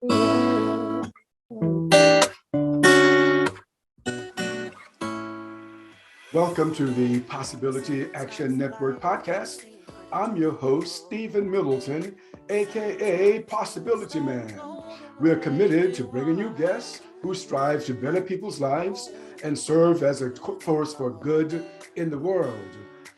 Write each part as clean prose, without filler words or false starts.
Welcome to the Possibility Action Network podcast. I'm your host, Stephen Middleton, aka Possibilityman. We're committed to bringing you guests who strive to better people's lives and serve as a force for good in the world.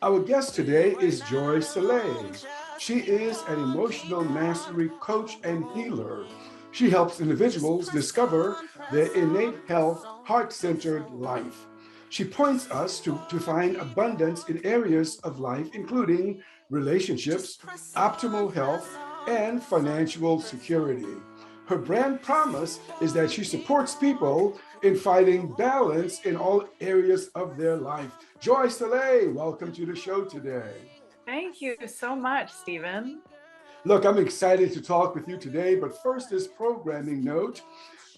Our guest today is Joy Soleil. She is an emotional mastery coach and healer. She helps individuals discover their innate health, heart-centered life. She points us to find abundance in areas of life, including relationships, optimal health, and financial security. Her brand promise is that she supports people in finding balance in all areas of their life. Joy Soleil, welcome to the show today. Thank you so much, Stephen. Look, I'm excited to talk with you today, but first, this programming note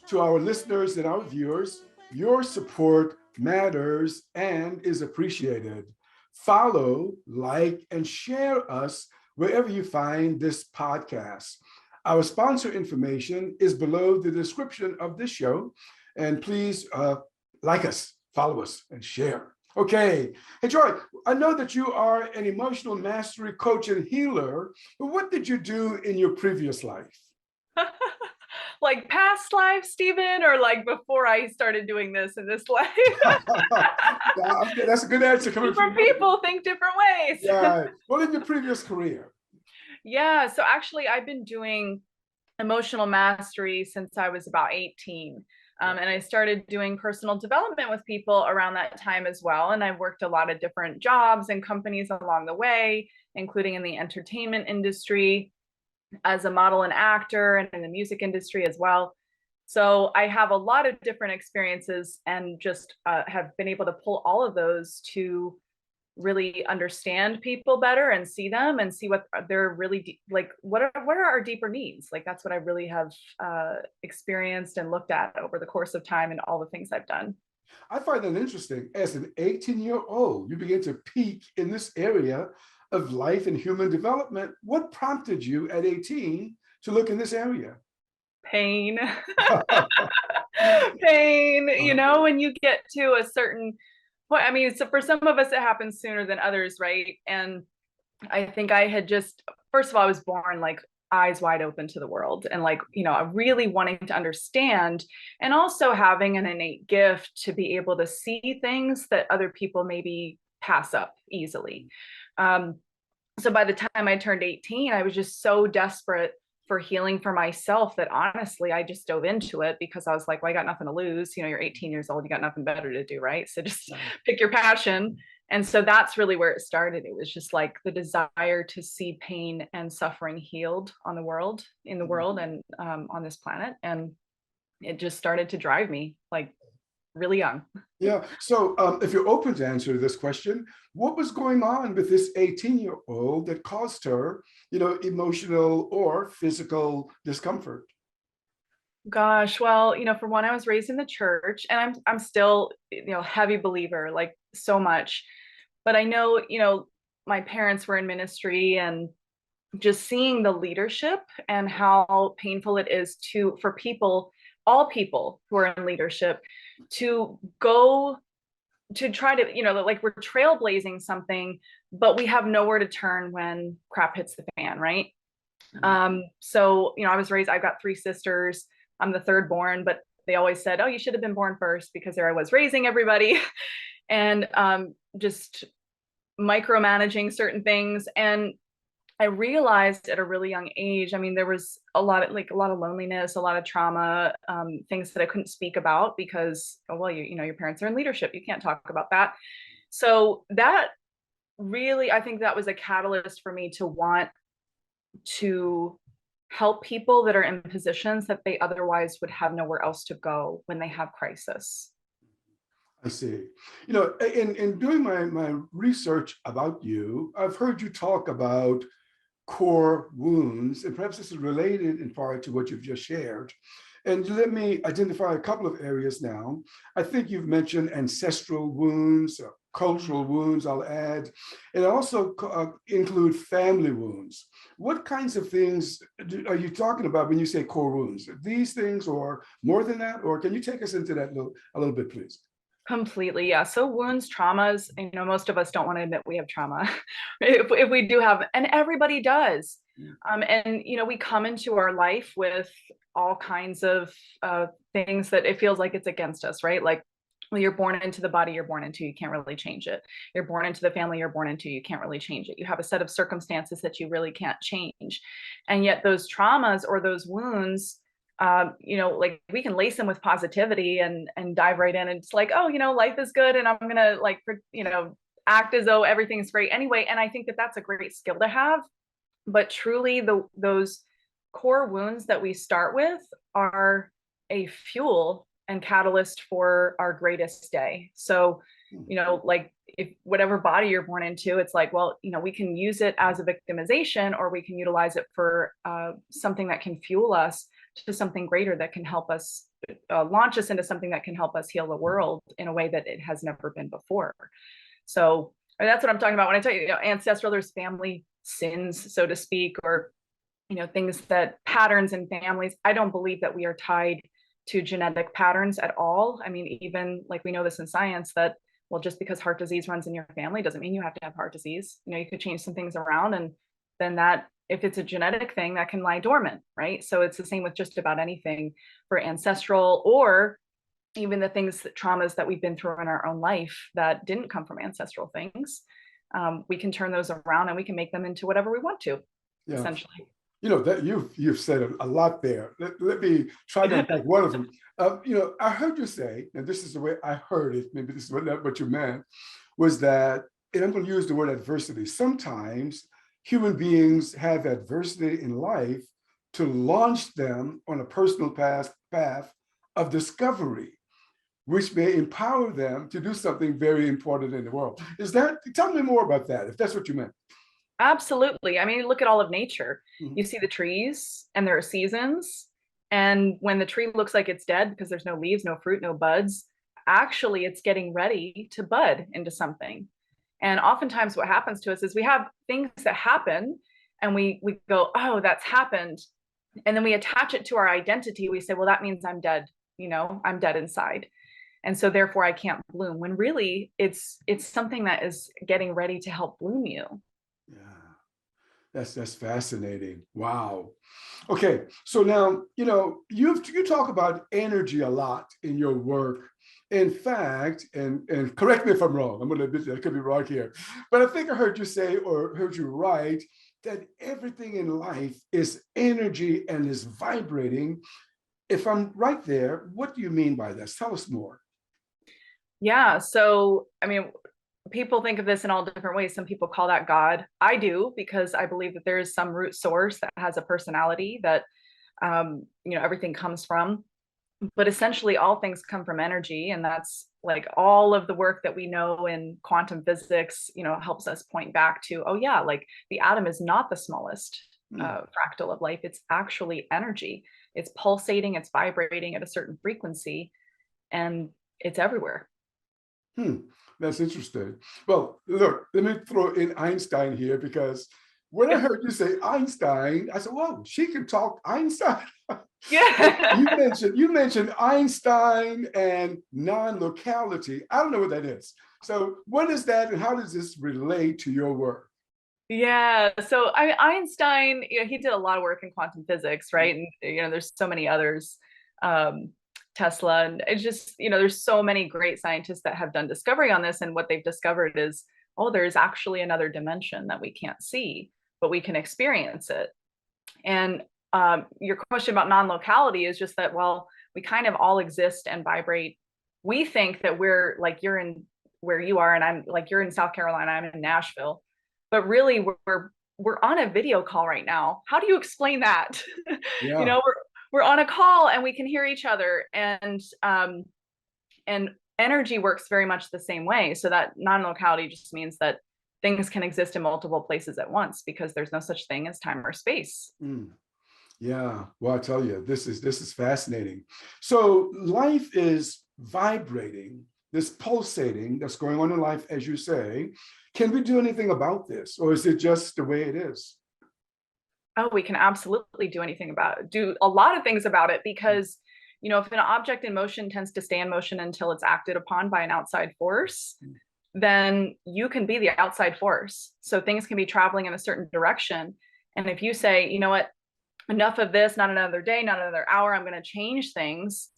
to our listeners and our viewers: your support matters and is appreciated. Follow, like, and share us wherever you find this podcast. Our sponsor information is below the description of this show, and please like us, follow us, and share. Okay. Hey, Joy, I know that you are an emotional mastery coach and healer, but what did you do in your previous life? Like past life, Stephen, or like before I started doing this in this life? That's a good answer. Different people think different ways. Yeah. Well, in your previous career? Yeah. So actually, I've been doing emotional mastery since I was about 18. And I started doing personal development with people around that time as well. And I've worked a lot of different jobs and companies along the way, including in the entertainment industry, as a model and actor, and in the music industry as well. So I have a lot of different experiences and just have been able to pull all of those to really understand people better and see them and see what they're really like, what are our deeper needs. Like that's what I really have experienced and looked at over the course of time and all the things I've done. I find that interesting. As an 18-year-old, you begin to peak in this area of life and human development. What prompted you at 18 to look in this area? Pain. Pain, when you get to a certain point. I mean, so for some of us, it happens sooner than others, right? And I think I had just, first of all, I was born like eyes wide open to the world and like, really wanting to understand, and also having an innate gift to be able to see things that other people maybe pass up easily. So by the time I turned 18, I was just so desperate for healing for myself that honestly, I just dove into it because I was like, well, I got nothing to lose. You're 18 years old, you got nothing better to do, right? So just pick your passion. And so that's really where it started. It was just like the desire to see pain and suffering healed in the world and on this planet. And it just started to drive me like really young. Yeah. So if you're open to answer this question, what was going on with this 18-year-old that caused her, emotional or physical discomfort? Gosh, well, for one, I was raised in the church, and I'm still, heavy believer, like so much. But I know, my parents were in ministry, and just seeing the leadership and how painful it is for people, all people who are in leadership, to go to try to, like we're trailblazing something, but we have nowhere to turn when crap hits the fan, right? So, I was raised, I've got 3 sisters. I'm the third born, but they always said, oh, you should have been born first, because there I was raising everybody and just micromanaging certain things. And I realized at a really young age, I mean, there was a lot of loneliness, a lot of trauma, things that I couldn't speak about because, well, your parents are in leadership. You can't talk about that. So that really, I think that was a catalyst for me to want to help people that are in positions that they otherwise would have nowhere else to go when they have crisis. I see. In doing my research about you, I've heard you talk about core wounds, and perhaps this is related in part to what you've just shared. And let me identify a couple of areas now. I think you've mentioned ancestral wounds, cultural wounds, I'll add, and also include family wounds. What kinds of things are you talking about when you say core wounds? These things or more than that? Or can you take us into that a little bit, please? Completely, yeah. So wounds, traumas, most of us don't want to admit we have trauma. If we do have, and everybody does. And we come into our life with all kinds of things that it feels like it's against us, right? Like, well, you're born into the body you're born into, you can't really change it. You're born into the family you're born into, you can't really change it. You have a set of circumstances that you really can't change. And yet those traumas or those wounds, like we can lace them with positivity and dive right in. And it's like, oh, life is good, and I'm gonna act as though everything's great anyway. And I think that that's a great skill to have. But truly, those core wounds that we start with are a fuel and catalyst for our greatest day. So, like if whatever body you're born into, it's like, well, we can use it as a victimization, or we can utilize it for something that can fuel us to something greater that can help us launch us into something that can help us heal the world in a way that it has never been before. So that's what I'm talking about when I tell you, ancestral, there's family sins, so to speak, or things that patterns in families. I don't believe that we are tied to genetic patterns at all. I mean, even like we know this in science that, well, just because heart disease runs in your family doesn't mean you have to have heart disease. You could change some things around, and then that, if it's a genetic thing, that can lie dormant, right? So it's the same with just about anything for ancestral, or even the things, traumas that we've been through in our own life that didn't come from ancestral things. We can turn those around and we can make them into whatever we want to, essentially. That you've said a lot there. Let me try to unpack one of them. I heard you say, and this is the way I heard it, maybe this is what you meant, was that, and I'm going to use the word adversity. Sometimes human beings have adversity in life to launch them on a personal path of discovery, which may empower them to do something very important in the world. Tell me more about that, if that's what you meant. Absolutely. I mean, look at all of nature. You see the trees, and there are seasons. And when the tree looks like it's dead because there's no leaves, no fruit, no buds, actually it's getting ready to bud into something. And oftentimes what happens to us is we have things that happen and we go, oh, that's happened. And then we attach it to our identity. We say, well, that means I'm dead. I'm dead inside. And so therefore I can't bloom, when really it's something that is getting ready to help bloom you. Yeah, that's fascinating. Wow. Okay, so now you talk about energy a lot in your work. In fact, and correct me if I'm wrong. I'm going to admit that I could be wrong here, but I think I heard you say, or heard you write, that everything in life is energy and is vibrating. If I'm right there, what do you mean by this? Tell us more. Yeah. So, I mean, people think of this in all different ways. Some people call that God. I do, because I believe that there is some root source that has a personality that, everything comes from. But essentially, all things come from energy. And that's like all of the work that we know in quantum physics, helps us point back to, oh, yeah, like the atom is not the smallest fractal of life. It's actually energy. It's pulsating, it's vibrating at a certain frequency, and it's everywhere. That's interesting. Well, look, let me throw in Einstein here, because when I heard you say Einstein, I said, "Whoa, she can talk Einstein." Yeah. you mentioned Einstein and non-locality. I don't know what that is. So what is that, and how does this relate to your work? Yeah. So Einstein, he did a lot of work in quantum physics, right? And there's so many others. Tesla, and it's just, there's so many great scientists that have done discovery on this, and what they've discovered is, oh, there's actually another dimension that we can't see, but we can experience it. And your question about non-locality is just that, well, we kind of all exist and vibrate. We think that we're like, you're in where you are, and I'm like, you're in South Carolina, I'm in Nashville, but really we're on a video call right now. How do you explain that? Yeah. We're on a call and we can hear each other, and energy works very much the same way. So that non-locality just means that things can exist in multiple places at once, because there's no such thing as time or space. Yeah, well, I tell you, this is fascinating. So life is vibrating. this pulsating that's going on in life, as you say. Can we do anything about this, or is it just the way it is? Oh, we can absolutely do anything about it, do a lot of things about it, because if an object in motion tends to stay in motion until it's acted upon by an outside force, then you can be the outside force. So things can be traveling in a certain direction. And if you say, you know what, enough of this, not another day, not another hour, I'm going to change things,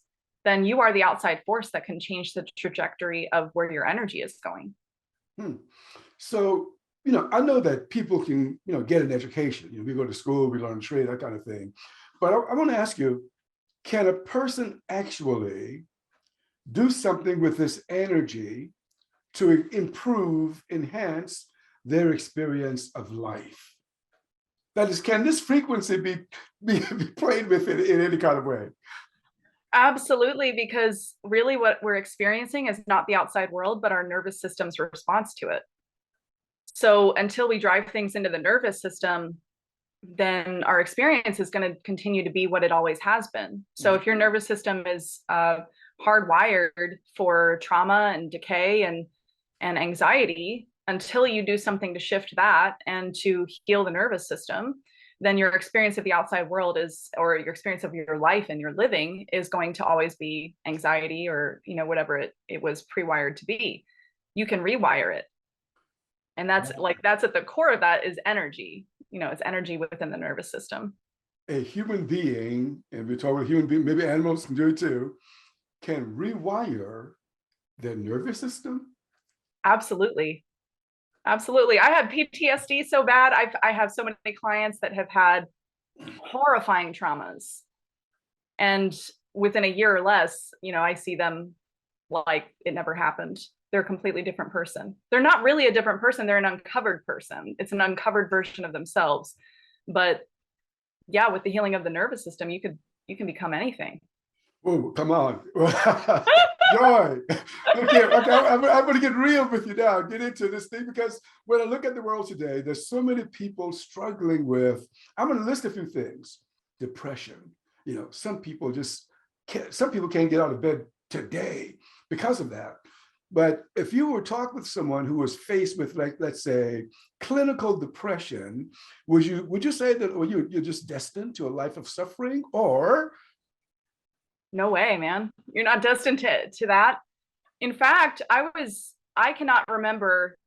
then you are the outside force that can change the trajectory of where your energy is going. So, I know that people can, get an education. We go to school, we learn trade, that kind of thing. But I want to ask you, can a person actually do something with this energy to improve, enhance their experience of life? That is, can this frequency be played with in any kind of way? Absolutely, because really what we're experiencing is not the outside world, but our nervous system's response to it. So until we drive things into the nervous system, then our experience is going to continue to be what it always has been. So if your nervous system is hardwired for trauma and decay and anxiety, until you do something to shift that and to heal the nervous system, then your experience of the outside world or your experience of your life and your living is going to always be anxiety, or whatever it was pre-wired to be. You can rewire it. And that's at the core of that is energy. It's energy within the nervous system. A human being, and we're talking about human being, maybe animals can do it too, can rewire their nervous system? Absolutely. Absolutely. I have PTSD so bad. I have so many clients that have had horrifying traumas. And within a year or less, I see them like it never happened. They're a completely different person. They're not really a different person. They're an uncovered person. It's an uncovered version of themselves. But yeah, with the healing of the nervous system, you can become anything. Oh, come on. Joy. Okay, I'm going to get real with you now, get into this thing, because when I look at the world today, there's so many people struggling with, I'm going to list a few things. Depression. Some people can't get out of bed today because of that. But if you were talk with someone who was faced with, like, let's say, clinical depression, would you say that, or you're just destined to a life of suffering? Or no way, man, you're not destined to that. In fact, I cannot remember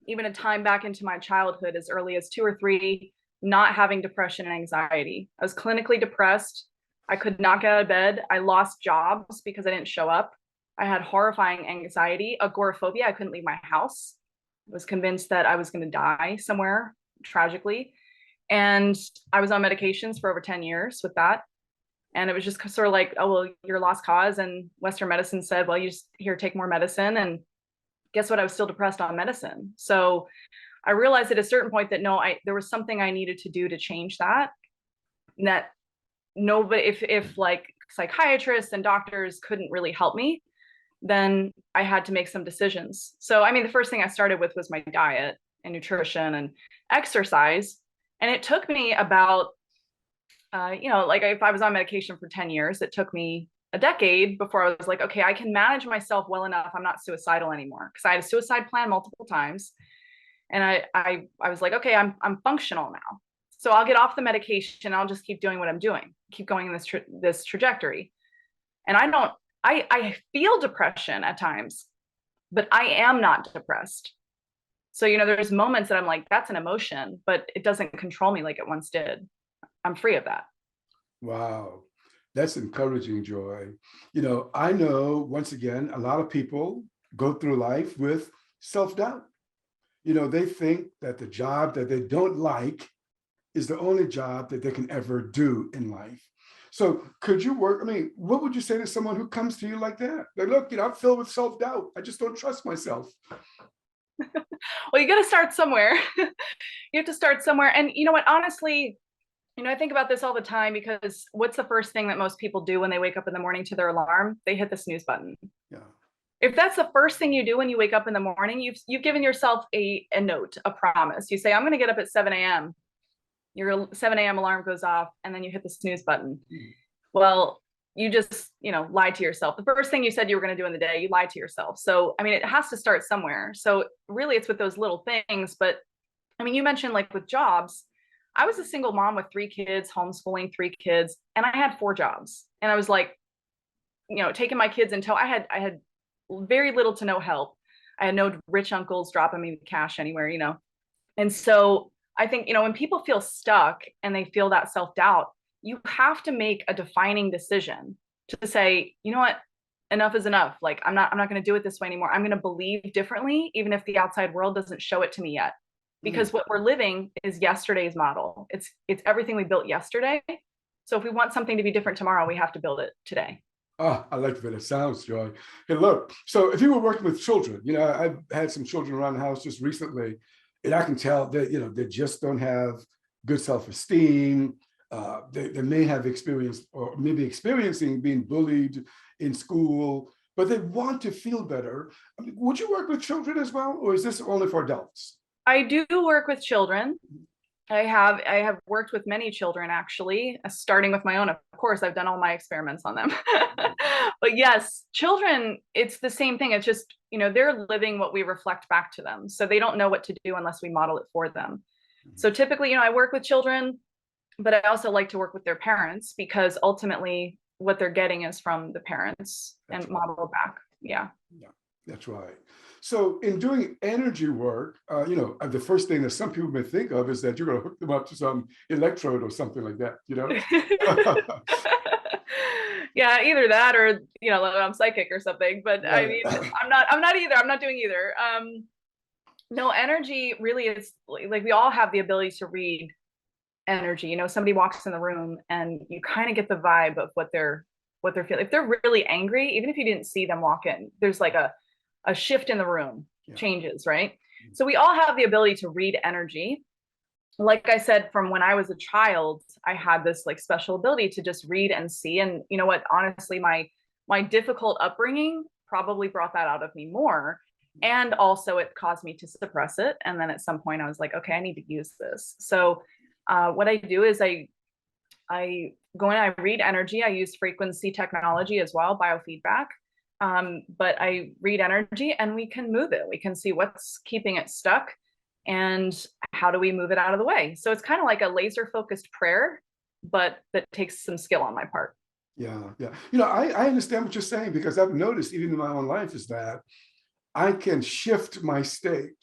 even a time back into my childhood as early as 2 or 3 not having depression and anxiety. I was clinically depressed. I could not get out of bed. I lost jobs because I didn't show up. I had horrifying anxiety, agoraphobia. I couldn't leave my house. I was convinced that I was going to die somewhere tragically. And I was on medications for over 10 years with that. And it was just sort of like, oh, well, you're lost cause. And Western medicine said, well, you just take more medicine. And guess what? I was still depressed on medicine. So I realized at a certain point that there was something I needed to do to change that. And that nobody, if like psychiatrists and doctors couldn't really help me, then I had to make some decisions. So, the first thing I started with was my diet and nutrition and exercise. And it took me about, like if I was on medication for 10 years, it took me a decade before I was like, okay, I can manage myself well enough. I'm not suicidal anymore, because I had a suicide plan multiple times. And I was like, okay, I'm functional now. So I'll get off the medication. I'll just keep doing what I'm doing, keep going in this trajectory. And I feel depression at times, but I am not depressed. So, there's moments that I'm like, that's an emotion, but it doesn't control me like it once did. I'm free of that. Wow, that's encouraging, Joy. I know, once again, a lot of people go through life with self-doubt. They think that the job that they don't like is the only job that they can ever do in life. So could you what would you say to someone who comes to you like that? Like, look, I'm filled with self-doubt. I just don't trust myself. Well, you got to start somewhere. You have to start somewhere. And you know what, honestly, I think about this all the time, because what's the first thing that most people do when they wake up in the morning to their alarm? They hit the snooze button. Yeah. If that's the first thing you do when you wake up in the morning, you've given yourself a note, a promise. You say, I'm going to get up at 7 a.m. Your 7 a.m. alarm goes off, and then you hit the snooze button. Well, you just, lied to yourself. The first thing you said you were going to do in the day, you lied to yourself. So, I mean, it has to start somewhere. So really it's with those little things. But I mean, you mentioned like with jobs, I was a single mom with 3 kids, homeschooling 3 kids, and I had 4 jobs. And I was like, taking my kids until I had very little to no help. I had no rich uncles dropping me cash anywhere. And so I think, when people feel stuck and they feel that self-doubt, you have to make a defining decision to say, you know what, enough is enough. Like, I'm not going to do it this way anymore. I'm going to believe differently, even if the outside world doesn't show it to me yet. Because what we're living is yesterday's model. It's everything we built yesterday. So if we want something to be different tomorrow, we have to build it today. Oh, I like the way it sounds, Joy. Hey, look, so if you were working with children, I've had some children around the house just recently, and I can tell that, they just don't have good self-esteem. They may have experienced or maybe experiencing being bullied in school, but they want to feel better. I mean, would you work with children as well, or is this only for adults? I do work with children. I have worked with many children, actually, starting with my own. Of course, I've done all my experiments on them. But yes, children, it's the same thing. It's just, they're living what we reflect back to them. So they don't know what to do unless we model it for them. So typically, I work with children, but I also like to work with their parents, because ultimately what they're getting is from the parents. That's and right. Model back. Yeah. Yeah, that's right. So in doing energy work, the first thing that some people may think of is that you're going to hook them up to some electrode or something like that, Yeah, either that or, I'm psychic or something. But right. I mean, I'm not either. I'm not doing either. No, energy really is like we all have the ability to read energy. Somebody walks in the room and you kind of get the vibe of what they're feeling. If they're really angry, even if you didn't see them walk in, there's like a shift in the room, changes, right? So we all have the ability to read energy. Like I said, from when I was a child, I had this like special ability to just read and see. And you know what, honestly, my difficult upbringing probably brought that out of me more. And also it caused me to suppress it. And then at some point I was like, okay, I need to use this. So what I do is I go in, I read energy. I use frequency technology as well, biofeedback. But I read energy and we can move it. We can see what's keeping it stuck and how do we move it out of the way. So it's kind of like a laser focused prayer, but that takes some skill on my part. Yeah. I understand what you're saying, because I've noticed even in my own life is that I can shift my state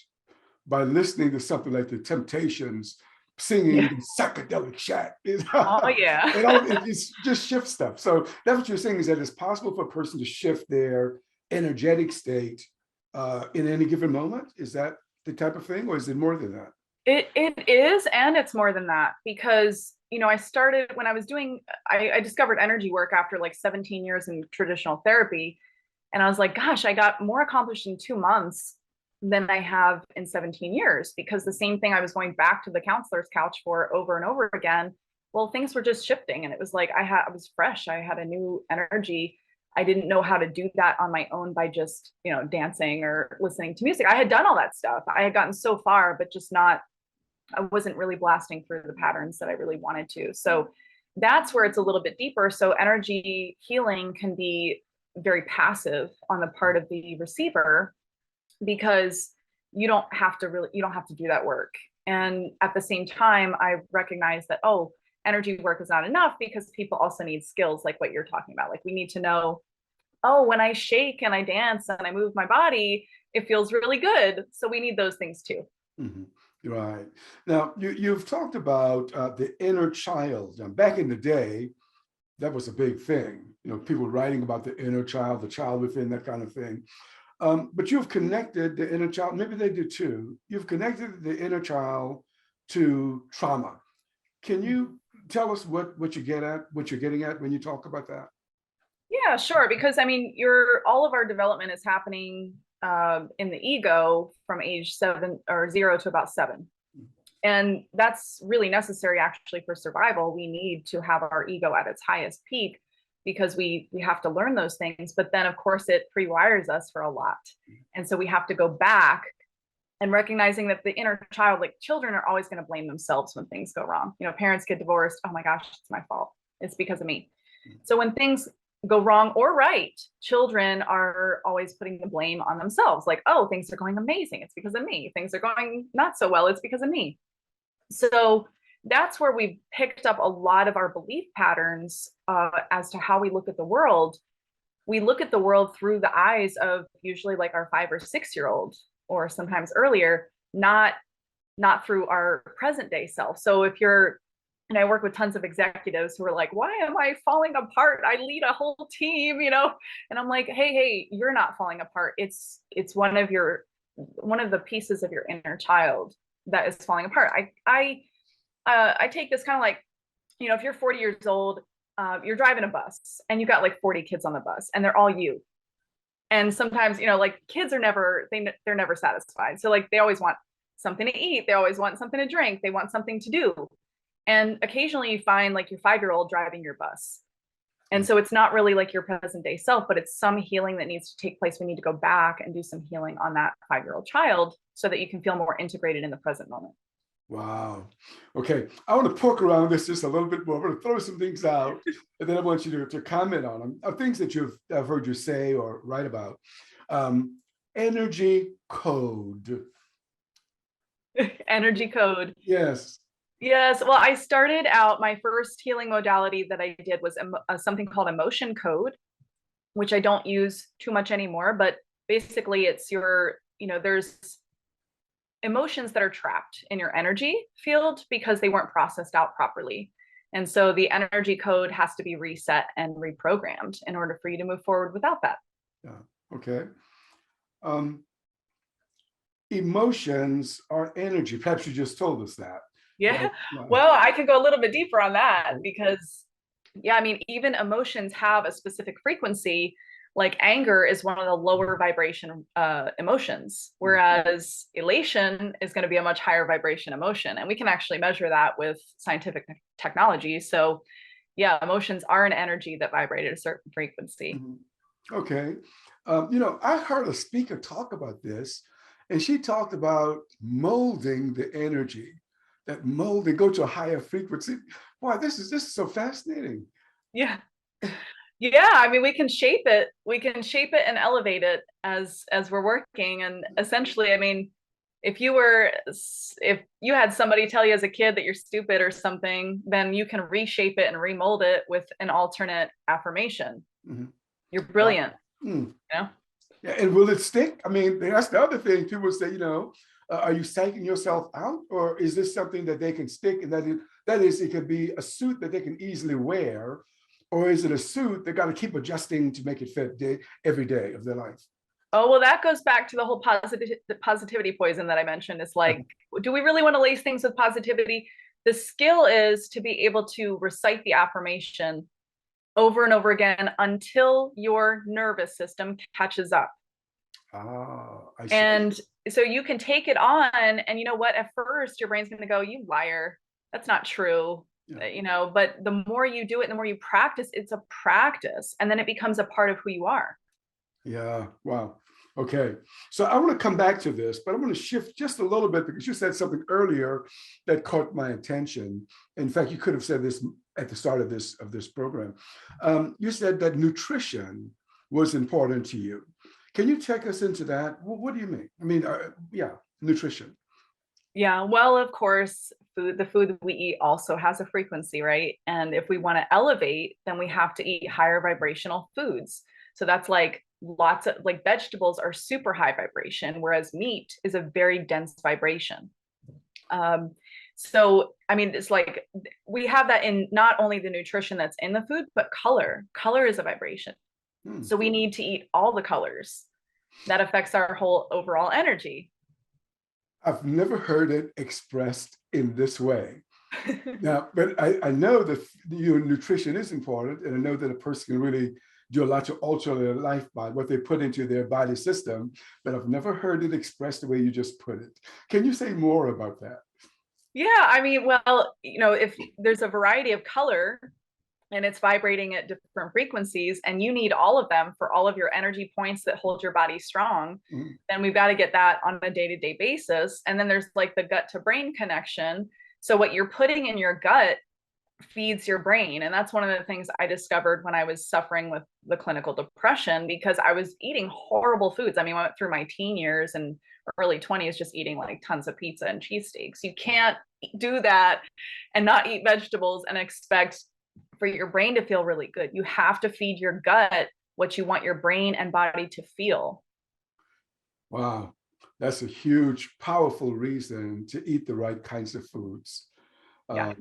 by listening to something like the Temptations singing psychedelic shack. Oh yeah. It's just shift stuff. So that's what you're saying, is that it's possible for a person to shift their energetic state in any given moment. Is that the type of thing, or is it more than that? It is, and it's more than that, because I started when I was doing I discovered energy work after like 17 years in traditional therapy, and I was like, gosh, I got more accomplished in 2 months than I have in 17 years, because the same thing I was going back to the counselor's couch for over and over again. Well, things were just shifting, and it was like I was fresh. I had a new energy. I didn't know how to do that on my own by just, dancing or listening to music. I had done all that stuff. I had gotten so far, but just not, I wasn't really blasting through the patterns that I really wanted to. So that's where it's a little bit deeper. So energy healing can be very passive on the part of the receiver, because you don't have to do that work. And at the same time, I recognize that, energy work is not enough, because people also need skills like what you're talking about. Like we need to know, when I shake and I dance and I move my body, it feels really good. So we need those things too. Mm-hmm. Right. Now, you've talked about the inner child. Now, back in the day, that was a big thing. People writing about the inner child, the child within, that kind of thing. But you've connected the inner child, maybe they do too. You've connected the inner child to trauma. Can you tell us what you're getting at when you talk about that? Yeah, sure. Because I mean, all of our development is happening in the ego from age 7 or 0 to about 7. And that's really necessary actually for survival. We need to have our ego at its highest peak, because we have to learn those things. But then of course it pre-wires us for a lot. And so we have to go back and recognizing that the inner child, like children are always going to blame themselves when things go wrong. Parents get divorced. Oh my gosh, it's my fault. It's because of me. So when things go wrong or right, children are always putting the blame on themselves. Like, oh, things are going amazing, it's because of me. Things are going not so well, it's because of me. So that's where we've picked up a lot of our belief patterns as to how we look at the world. We look at the world through the eyes of usually like our 5 or 6 year old, or sometimes earlier, not through our present day self. So if you're, and I work with tons of executives who are like, why am I falling apart? I lead a whole team, and I'm like, hey, you're not falling apart. It's one of the pieces of your inner child that is falling apart. I take this kind of like, if you're 40 years old, you're driving a bus and you've got like 40 kids on the bus and they're all you. And sometimes, like kids are they're never satisfied. So like they always want something to eat. They always want something to drink. They want something to do. And occasionally you find like your 5-year-old driving your bus. And so it's not really like your present day self, but it's some healing that needs to take place. We need to go back and do some healing on that 5-year-old child so that you can feel more integrated in the present moment. Wow. Okay. I want to poke around this just a little bit more. I'm going to throw some things out, and then I want you to comment on them. Things that I've heard you say or write about. Energy code. Energy code. Yes. Yes. Well, I started out, my first healing modality that I did was something called emotion code, which I don't use too much anymore. But basically, it's there's emotions that are trapped in your energy field because they weren't processed out properly. And so the energy code has to be reset and reprogrammed in order for you to move forward without that. Yeah. Okay. Emotions are energy. Perhaps you just told us that. Yeah. But, Well, I could go a little bit deeper on that because, yeah, I mean, even emotions have a specific frequency. Like anger is one of the lower vibration emotions, whereas elation is going to be a much higher vibration emotion. And we can actually measure that with scientific technology. So yeah, emotions are an energy that vibrate at a certain frequency. Okay. I heard a speaker talk about this, and she talked about molding the energy, that molding, go to a higher frequency. Boy, this is so fascinating. Yeah. Yeah, I mean, we can shape it and elevate it as we're working. And essentially, I mean, if you had somebody tell you as a kid that you're stupid or something, then you can reshape it and remold it with an alternate affirmation. You're brilliant. Yeah, and will it stick? I mean, that's the other thing. People say, are you psyching yourself out, or is this something that they can stick, and that is it could be a suit that they can easily wear, or is it a suit they got to keep adjusting to make it fit every day of their life? Oh, well, that goes back to the whole positivity poison that I mentioned. It's like, do we really want to lace things with positivity? The skill is to be able to recite the affirmation over and over again until your nervous system catches up. I see. And so you can take it on, and you know what? At first, your brain's going to go, "You liar. That's not true." Yeah. But the more you do it, the more you practice, it's a practice, and then it becomes a part of who you are. Yeah. Wow. Okay. So I want to come back to this, but I'm going to shift just a little bit because you said something earlier that caught my attention. In fact, you could have said this at the start of this program. You said that nutrition was important to you. Can you take us into that? What do you mean? I mean, nutrition. Yeah, well, of course, the food that we eat also has a frequency, right? And if we want to elevate, then we have to eat higher vibrational foods. So that's like lots of like vegetables are super high vibration, whereas meat is a very dense vibration. So, I mean, it's like we have that in not only the nutrition that's in the food, but color. Color is a vibration. So we need to eat all the colors. That affects our whole overall energy. I've never heard it expressed in this way. Now, but I know that your nutrition is important, and I know that a person can really do a lot to alter their life by what they put into their body system, but I've never heard it expressed the way you just put it. Can you say more about that? Yeah, I mean, well, if there's a variety of color and it's vibrating at different frequencies, and you need all of them for all of your energy points that hold your body strong, then we've got to get that on a day-to-day basis. And then there's like the gut to brain connection. So what you're putting in your gut feeds your brain. And that's one of the things I discovered when I was suffering with the clinical depression, because I was eating horrible foods. I mean, I went through my teen years and early 20s just eating like tons of pizza and cheesesteaks. You can't do that and not eat vegetables and expect for your brain to feel really good. You have to feed your gut what you want your brain and body to feel. Wow, that's a huge, powerful reason to eat the right kinds of foods. Yeah.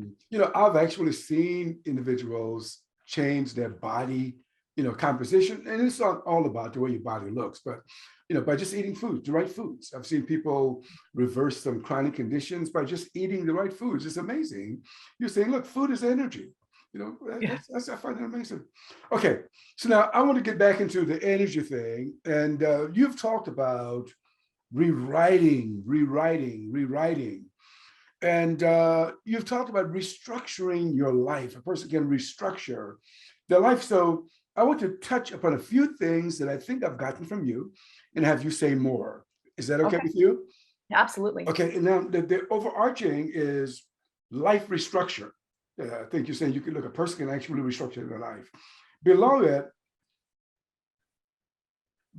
I've actually seen individuals change their body, composition, and it's not all about the way your body looks, but by just eating foods, the right foods. I've seen people reverse some chronic conditions by just eating the right foods. It's amazing. You're saying, look, food is energy. Yeah. I find that amazing. Okay, so now I want to get back into the energy thing, and you've talked about rewriting. And you've talked about restructuring your life. A person can restructure their life. So I want to touch upon a few things that I think I've gotten from you and have you say more. Is that okay Okay. with you? Absolutely. Okay. And now the overarching is life restructure. I think you're saying you can look, a person can actually restructure their life. Below it,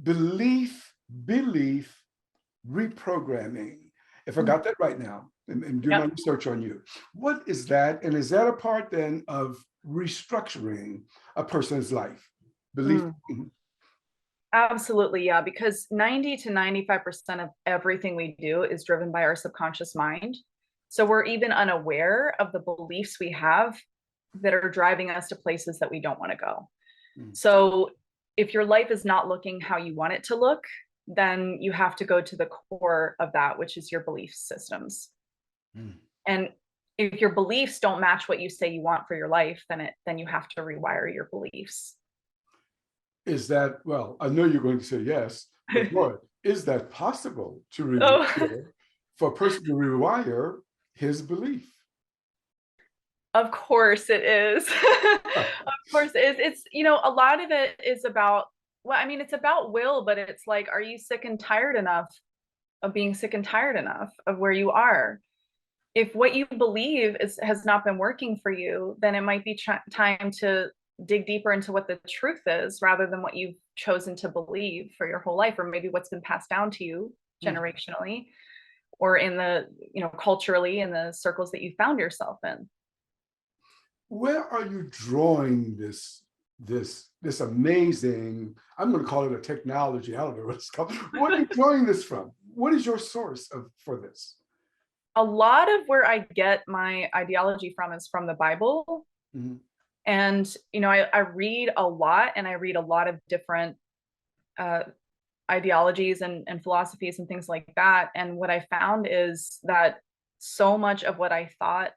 belief reprogramming. If I got that right now, and do my Yep. research on you, what is that? And is that a part then of restructuring a person's life? Belief. Mm. Absolutely, yeah, because 90 to 95% of everything we do is driven by our subconscious mind. So we're even unaware of the beliefs we have that are driving us to places that we don't want to go. Mhm. So if your life is not looking how you want it to look, then you have to go to the core of that, which is your belief systems. Mhm. And if your beliefs don't match what you say you want for your life, then you have to rewire your beliefs. Is that, well, I know you're going to say yes, but boy, is that possible to Oh, rewire, for a person to rewire his belief? of course it is. Of course it is. It's, a lot of it is about, well, I mean, it's about will, but it's like, are you sick and tired enough of being sick and tired enough of where you are? If what you believe has not been working for you, then it might be time to dig deeper into what the truth is rather than what you've chosen to believe for your whole life, or maybe what's been passed down to you Mhm. generationally or in the, culturally in the circles that you found yourself in. Where are you drawing this amazing, I'm going to call it a technology, I don't know what it's called. What are you drawing this from? What is your source for this? A lot of where I get my ideology from is from the Bible. Mhm. And, I read a lot, and I read a lot of different uh, ideologies and philosophies and things like that. And what I found is that so much of what I thought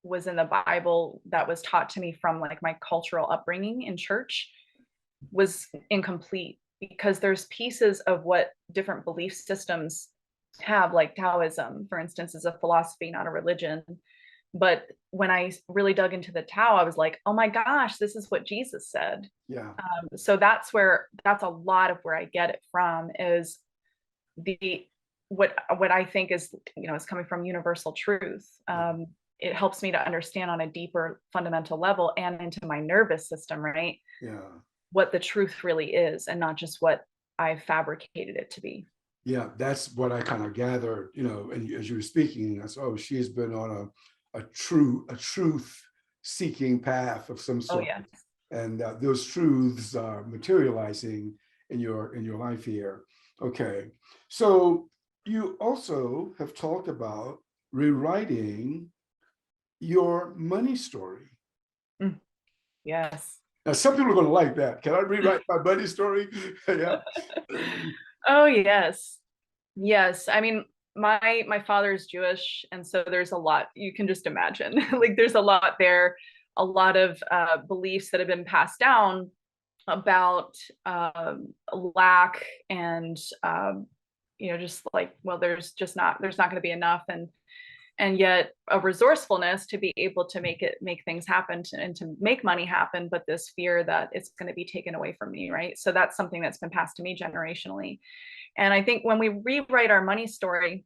was in the Bible that was taught to me from like my cultural upbringing in church was incomplete, because there's pieces of what different belief systems have, like Taoism, for instance, is a philosophy, not a religion. But when I really dug into the Tao, I was like, oh my gosh, this is what Jesus said. Yeah. So that's a lot of where I get it from, is the what I think is, is coming from universal truth. Yeah. It helps me to understand on a deeper fundamental level and into my nervous system, right? Yeah. What the truth really is, and not just what I fabricated it to be. Yeah. That's what I kind of gathered, and as you were speaking, I said, oh, she's been on a truth seeking path of some Oh sort. yeah. And those truths are materializing in your life here. Okay. So you also have talked about rewriting your money story. Mm, yes. Now, some people are going to like that. Can I rewrite my money story? Yeah. Oh yes. Yes. I mean, my father's Jewish, and so there's a lot you can just imagine. Like there's a lot there, a lot of beliefs that have been passed down about lack and just like, well, there's not going to be enough, and yet a resourcefulness to be able to make things happen and to make money happen, but this fear that it's going to be taken away from me, right? So that's something that's been passed to me generationally. And I think when we rewrite our money story,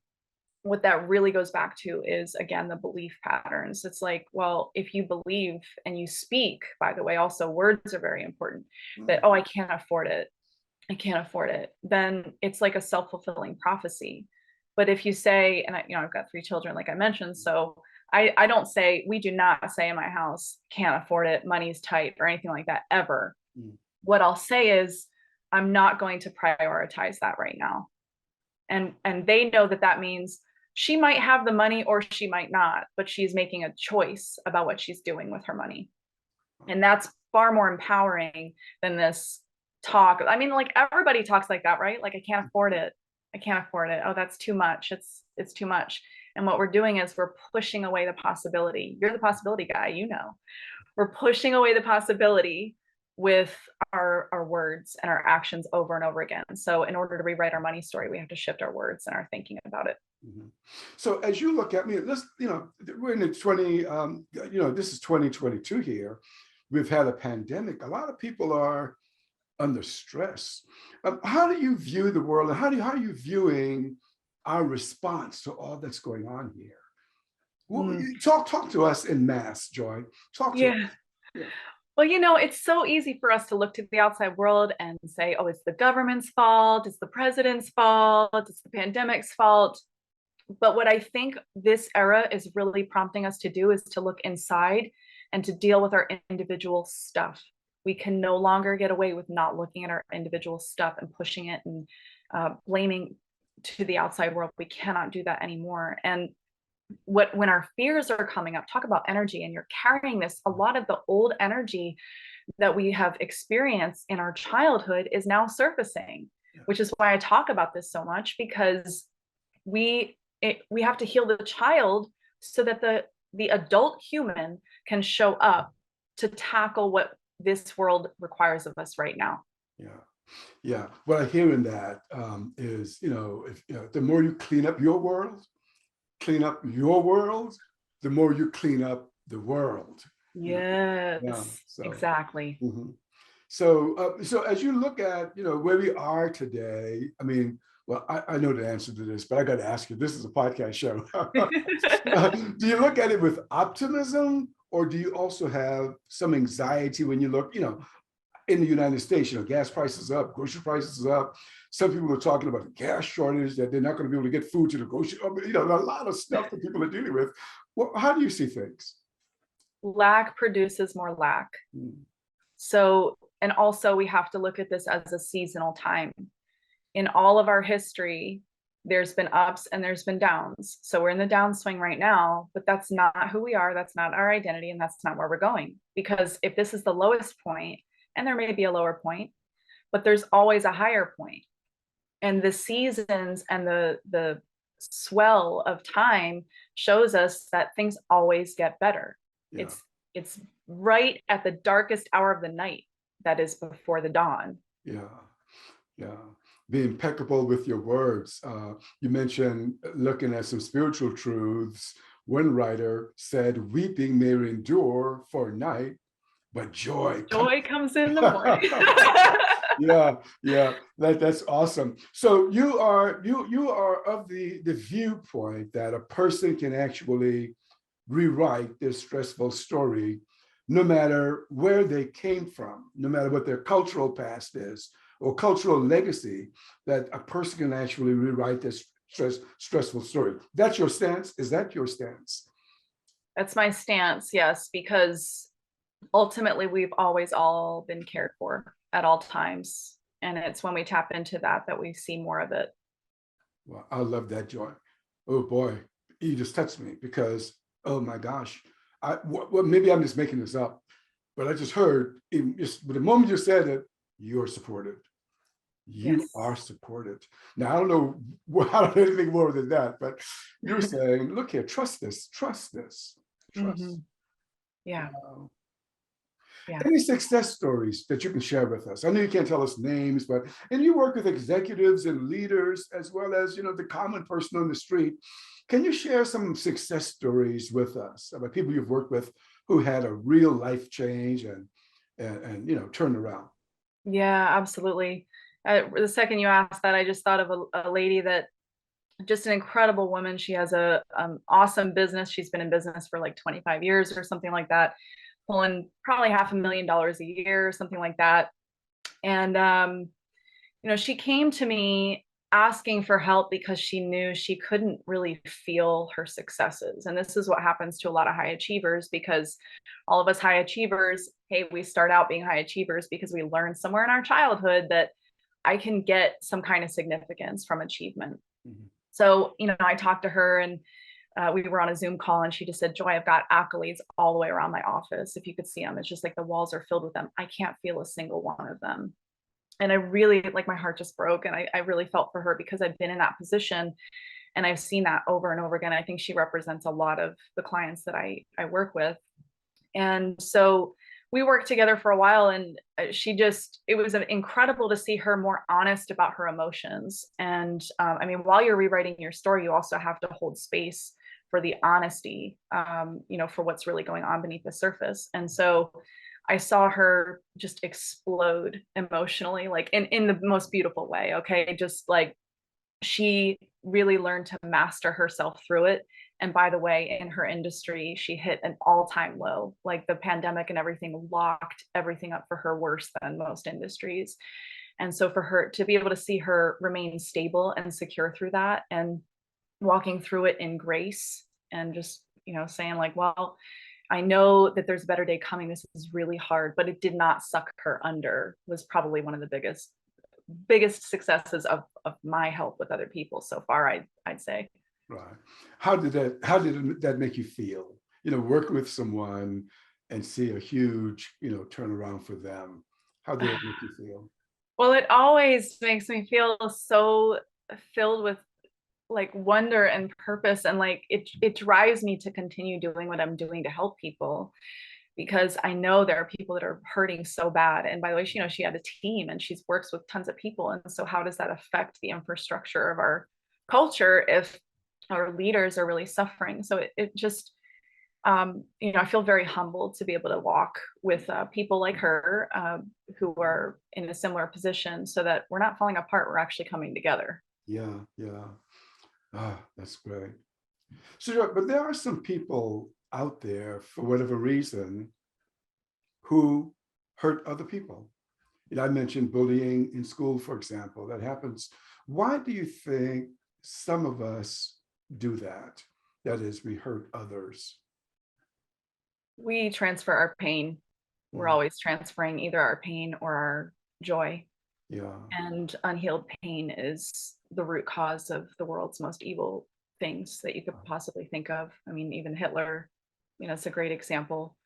what that really goes back to is, again, the belief patterns. It's like, well, if you believe and you speak, by the way, also words are very important, that, oh, I can't afford it. I can't afford it. Then it's like a self-fulfilling prophecy. But if you say, and I've got 3 children, like I mentioned, so I don't say, we do not say in my house, can't afford it, money's tight, or anything like that ever. What I'll say is, I'm not going to prioritize that right now. And they know that that means she might have the money or she might not, but she's making a choice about what she's doing with her money. And that's far more empowering than this talk. I mean, like, everybody talks like that, right? Like, I can't afford it. I can't afford it. Oh, that's too much. It's too much. And what we're doing is we're pushing away the possibility. You're the possibility guy, you know. We're pushing away the possibility with our words and our actions over and over again. So in order to rewrite our money story, we have to shift our words and our thinking about it. So as you look at me, let's, we're in the 20, this is 2022 here. We've had a pandemic. A lot of people are under stress. How do you view the world, and how are you viewing our response to all that's going on here? Well, talk to us in mass, Joy. Talk to us. Yeah. Well, it's so easy for us to look to the outside world and say, oh, it's the government's fault, it's the president's fault, it's the pandemic's fault. But what I think this era is really prompting us to do is to look inside and to deal with our individual stuff. We can no longer get away with not looking at our individual stuff and pushing it and blaming to the outside world. We cannot do that anymore. And when our fears are coming up, talk about energy, and you're carrying this, a lot of the old energy that we have experienced in our childhood is now surfacing, which is why I talk about this so much, because we have to heal the child so that the adult human can show up to tackle what this world requires of us right now. Yeah. What I hear in that is, the more you clean up your world, the more you clean up the world. Yes, exactly. So as you look at, where we are today, I mean, well, I know the answer to this, but I got to ask you, this is a podcast show. Do you look at it with optimism, or do you also have some anxiety when you look, in the United States, gas prices up, grocery prices up. Some people are talking about a gas shortage, that they're not going to be able to get food to the grocery. A lot of stuff that people are dealing with. Well, how do you see things? Lack produces more lack. So, and also we have to look at this as a seasonal time. In all of our history, there's been ups and there's been downs. So we're in the downswing right now, but that's not who we are. That's not our identity. And that's not where we're going. Because if this is the lowest point, and there may be a lower point, but there's always a higher point. And the seasons and the swell of time shows us that things always get better. It's right at the darkest hour of the night that is before the dawn. Be impeccable with your words. You mentioned looking at some spiritual truths. One writer said, weeping may endure for a night, but joy comes in the morning. That's awesome. So you are of the viewpoint that a person can actually rewrite their stressful story, no matter where they came from, no matter what their cultural past is or cultural legacy, that a person can actually rewrite this stressful story. That's your stance? Is that your stance? That's my stance, yes, because ultimately we've always all been cared for at all times. And it's when we tap into that we see more of it. Well, I love that, Joy. Oh boy, you just touched me, because, oh my gosh, maybe I'm just making this up, but I just heard, the moment you said it, you're supported. You are supported. Now, I don't know anything more than that, but you're saying, look here, trust this. Any success stories that you can share with us? I know you can't tell us names, and you work with executives and leaders, as well as, the common person on the street. Can you share some success stories with us about people you've worked with who had a real life change and turned around? Yeah, absolutely. The second you asked that, I just thought of a lady that just an incredible woman. She has a awesome business. She's been in business for like 25 years or something like that, pulling probably $500,000 a year, something like that. And she came to me asking for help because she knew she couldn't really feel her successes. And this is what happens to a lot of high achievers, because all of us high achievers, hey, we start out being high achievers because we learned somewhere in our childhood that I can get some kind of significance from achievement. Mm-hmm. So, I talked to her, and we were on a Zoom call, and she just said, Joy, I've got accolades all the way around my office. If you could see them, it's just like the walls are filled with them. I can't feel a single one of them. And I really, like, my heart just broke. And I really felt for her, because I've been in that position and I've seen that over and over again. I think she represents a lot of the clients that I work with. And so we worked together for a while, and it was incredible to see her more honest about her emotions. And while you're rewriting your story, you also have to hold space for the honesty, for what's really going on beneath the surface. And so I saw her just explode emotionally, like in the most beautiful way. Okay. Just like, she really learned to master herself through it. And by the way, in her industry, she hit an all-time low. Like, the pandemic and everything locked everything up for her worse than most industries. And so for her to be able to see her remain stable and secure through that, and walking through it in grace, and just, saying like, well, I know that there's a better day coming. This is really hard, but it did not suck her under, was probably one of the biggest successes of my help with other people so far, I'd say. Right. How did that make you feel? Working with someone and see a huge, turnaround for them. How did it make you feel? Well, it always makes me feel so filled with like wonder and purpose, and like it drives me to continue doing what I'm doing to help people, because I know there are people that are hurting so bad. And by the way, she had a team, and she works with tons of people. And so how does that affect the infrastructure of our culture if our leaders are really suffering? So it just, I feel very humbled to be able to walk with people like her, who are in a similar position, so that we're not falling apart, we're actually coming together. Yeah. That's great. So, but there are some people out there, for whatever reason, who hurt other people. I mentioned bullying in school, for example, that happens. Why do you think some of us do that? That is, we hurt others. We transfer our pain. We're always transferring either our pain or our joy. Yeah. And unhealed pain is the root cause of the world's most evil things that you could possibly think of. Even Hitler, it's a great example.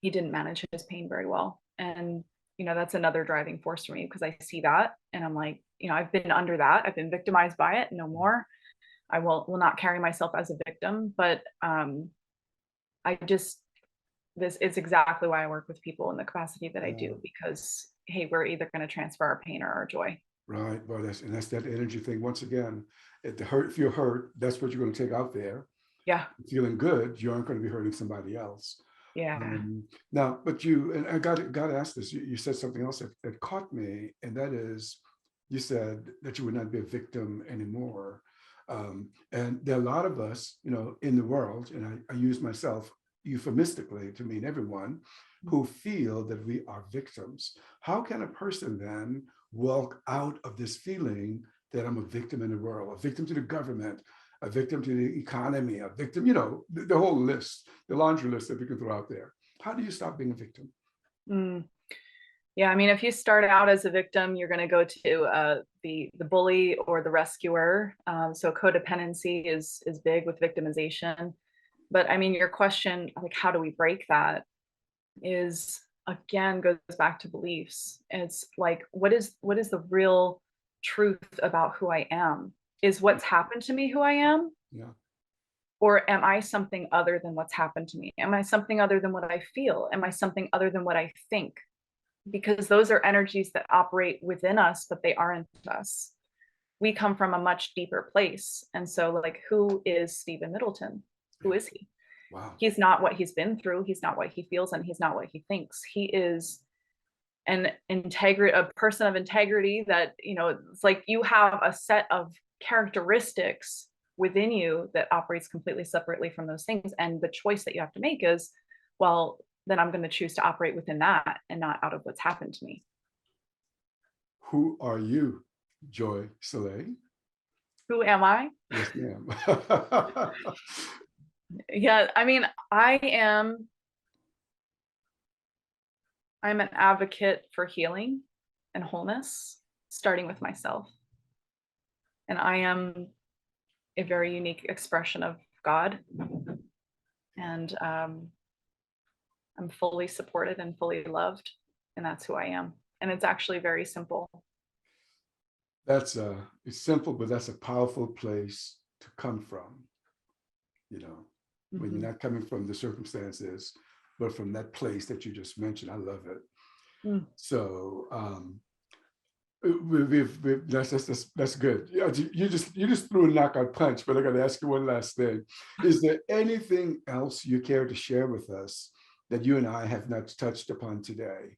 He didn't manage his pain very well. And, that's another driving force for me, because I see that and I'm like, I've been under that. I've been victimized by it. No more. I will not carry myself as a victim, but this is exactly why I work with people in the capacity that I do, because, hey, we're either going to transfer our pain or our joy. Right. Well, that's that energy thing. Once again, if you're hurt, that's what you're going to take out there. Yeah. Feeling good, you aren't going to be hurting somebody else. Yeah. Now, but and I got to ask this. You said something else that caught me, and that is, you said that you would not be a victim anymore. And there are a lot of us, in the world, and I use myself euphemistically to mean everyone, who feel that we are victims. How can a person then walk out of this feeling that I'm a victim in the world, a victim to the government, a victim to the economy, a victim, the whole list, the laundry list that we can throw out there? How do you stop being a victim? Yeah, if you start out as a victim, you're going to go to the bully or the rescuer. So codependency is big with victimization. But your question, like, how do we break that, is again goes back to beliefs. It's like, what is the real truth about who I am? Is what's happened to me who I am? Yeah. Or am I something other than what's happened to me? Am I something other than what I feel? Am I something other than what I think? Because those are energies that operate within us, but they aren't us. We come from a much deeper place. And so, like, who is Stephen Middleton? Who is he? Wow. He's not what he's been through. He's not what he feels, and he's not what he thinks. He is a person of integrity that, it's like you have a set of characteristics within you that operates completely separately from those things. And the choice that you have to make is, well, then I'm going to choose to operate within that and not out of what's happened to me. Who are you, Joy Soleil? Who am I? Yes, ma'am. Yeah, I mean, I'm an advocate for healing and wholeness, starting with myself. And I am a very unique expression of God. And I'm fully supported and fully loved. And that's who I am. And it's actually very simple. It's simple, but that's a powerful place to come from, you know, when you're not coming from the circumstances, but from that place that you just mentioned. I love it. Mm. So that's good. Yeah, you just threw a knockout punch, but I got to ask you one last thing. Is there anything else you care to share with us that you and I have not touched upon today?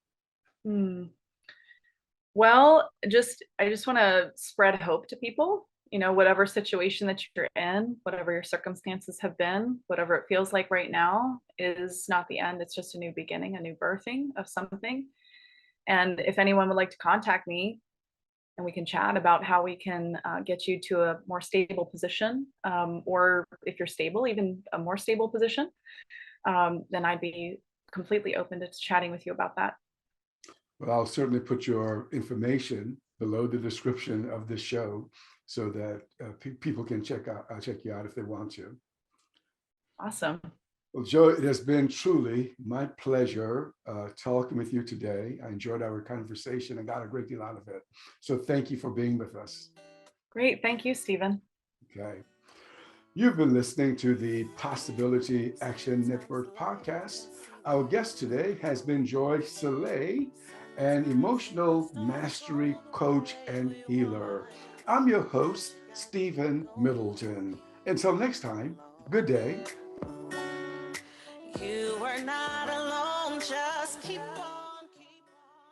Well, I just want to spread hope to people, whatever situation that you're in, whatever your circumstances have been, whatever it feels like right now is not the end. It's just a new beginning, a new birthing of something. And if anyone would like to contact me, and we can chat about how we can get you to a more stable position, or if you're stable, even a more stable position, then I'd be completely open to chatting with you about that. Well, I'll certainly put your information below the description of this show so that people can check you out if they want to. Awesome. Well, Joe, it has been truly my pleasure talking with you today. I enjoyed our conversation and got a great deal out of it. So thank you for being with us. Great. Thank you, Stephen. Okay. You've been listening to the Possibility Action Network podcast. Our guest today has been Joy Soleil, an emotional mastery coach and healer. I'm your host, Stephen Middleton. Until next time, good day. You are not alone, just keep on.